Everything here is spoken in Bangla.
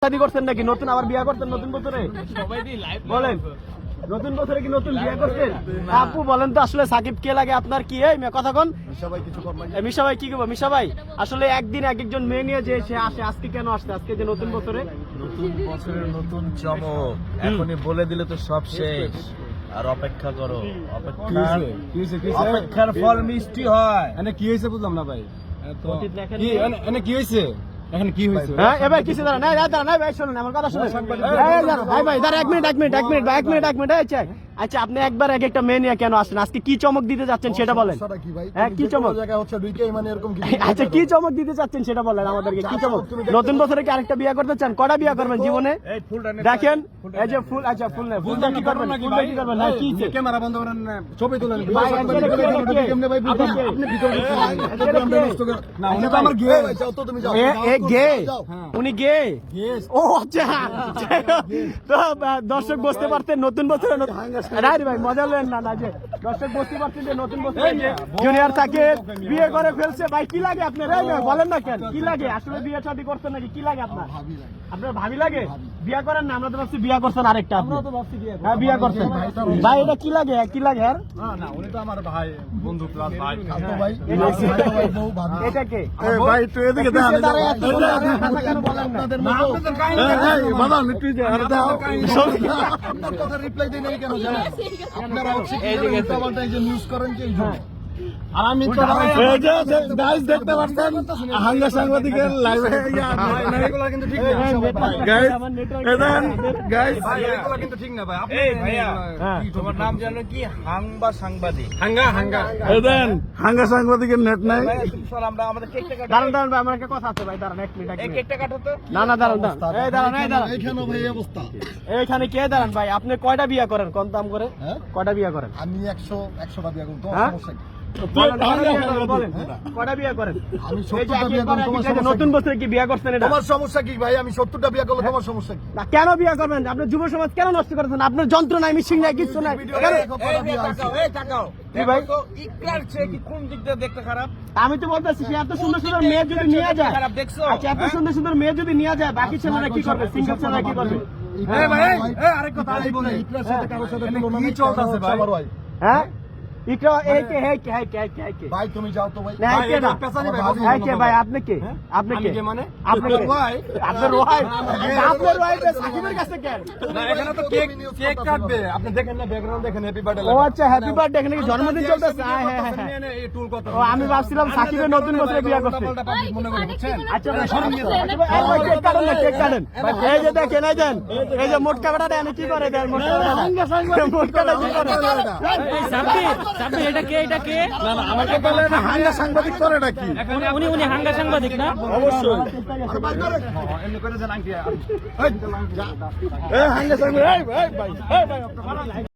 শাদী করছেন নাকি নতুন আবার বিয়ে করছেন নতুন বছরে? বলেন নতুন বছরে কি নতুন বিয়ে করছেন? আপু বলেন তো আসলে সাকিব কে লাগে আপনার? কি কথা কোন মিশা ভাই কি করবো? মিশা ভাই আসলে একদিন এক একজন মেয়ে নিয়ে যে সে আসে, আজকে কেন আসছে? আজকে যে নতুন বছরের নতুন চমক এখনই বলে দিলে তো সব শেষ। আর অপেক্ষা করো, অপেক্ষার ফল মিষ্টি হয়। কি হয়েছে বুঝলাম না ভাই, কি হয়েছে এখন? কি হয়েছে? হ্যাঁ এবার কিছু দাঁড়া নাই দাঁড়া নাই ভাই, শুনুন আমার কথা শুনুন ভাই ভাই দাঁড়া এক মিনিট। আচ্ছা আপনি একবার এক একটা মেয়ে নিয়ে কেন আসেন? আজকে কি চমক দিতে যাচ্ছেন সেটা বলেন। হ্যাঁ কি চমক? আচ্ছা কি চমক দিতে চাচ্ছেন সেটা বলেন আমাদেরকে। কি চমক? নতুন বছরে কি আরেকটা বিয়ে করতে চান? কটা বিয়ে করবেন জীবনে? দেখেন এই যে ফুল, আচ্ছা ফুল না, ফুলটা কি করবেন? ফুলটা কি করবেন? না কি ক্যামেরা বন্ধ করেন, ছবি তোলেন। উনি গে? ও আচ্ছা তো দর্শক বুঝতে পারতেন নতুন বছরে ভাই মজা লেন না যে দর্শক বুঝতে পারছেন যে নতুন বছরে জুনিয়র তাকে বিয়ে করে ফেলছে। ভাই কি লাগে আপনার? বলেন না কেন কি লাগে? আসলে বিয়ে শাদী করছেন নাকি? কি লাগে আপনার? আপনার ভাবি লাগে? বিয়ে করেন না? আমরা তো ভাবছি বিয়ে করছেন আরেকটা। হ্যাঁ বিয়ে করছেন ভাই, এটা কি লাগে? কি লাগে আর? উনি তো আমার ভাই, বন্ধু প্লাস ভাই। এটা কে ভাই? একটু এদিকে আর আমি তো দেখতে পাচ্ছেন হাঙ্গা সাংবাদিকের লাইভে কিন্তু ঠিক না ভাই। তোমার নাম জানো কি? হাঙ্গা সাংবাদিক। হাঙ্গা সাংবাদিকের নেট নাই। আমরা আমাদের কেকটা কাটো। দাঁড়ান ভাই, আমার একটা কথা আছে ভাই, দাঁড়ান এক মিনিট। এই কেকটা কাটো তো। না দাঁড়ান এইখানে ভাই এই অবস্থা। এইখানে কে দাঁড়ান ভাই? আপনি কয়টা বিয়ে করেন কোন দাম করে? কয়টা বিয়ে করেন? আমি 100টা বিয়ে করব। তোমার সমস্যা কি? কয়টা বিয়ে করেন? আমি 70টা বিয়ে করব। তোমার সমস্যা নতুন বছরে কি বিয়ে করছেন? এটা তোমার সমস্যা কি ভাই? আমি 70টা বিয়ে করলে তোমার সমস্যা কি? না কেন বিয়ে করবেন? আপনি যুব সমাজ কেন নষ্ট করেছেন? আপনার যন্ত্র নাই, মিশিং নাই, কিছু নাই। আমি তো বলতেছি সে এত সুন্দর সুন্দর মেয়ে যদি নিয়ে যায়, আচ্ছা এত সুন্দর সুন্দর মেয়ে যদি নিয়ে যায়, বাকি ছেলেরা কি করবে? সিঙ্গেল ছেলেরা কি করবে? আরেক কথা বলে ইকরার সাথে কারোর সাথে তুলনা কি চলতেছে ভাই? হ্যাঁ ভাই তুমি যাও তো ভাই। ভাই আপনি কে? আপনি কে মানে? আপনার সাকিবের কাছে কেন? এখানে তো কেক কাটবে, আপনি দেখেন না ব্যাকগ্রাউন্ড দেখেন। Happy birthday. ও আচ্ছা হ্যাপি বার্থডে, এখানে কি জন্মদিন চলতেছে? ও আমি ভাবছিলাম সাকিবের নতুন বছরে বিয়ে করছে। আচ্ছা কেক কাটেন। এই যে দেখেন এই যে মোটকা বেটাটা আমি কি করে দেন? মোটকাটা কি করে? এটা কে? আমাকে বলে না হাঙ্গা সাংবাদিক করে নাকি? উনি হাঙ্গা সাংবাদিক না? অবশ্যই। এমনি করে জানান কি? হাঙ্গা সাংবাদিক।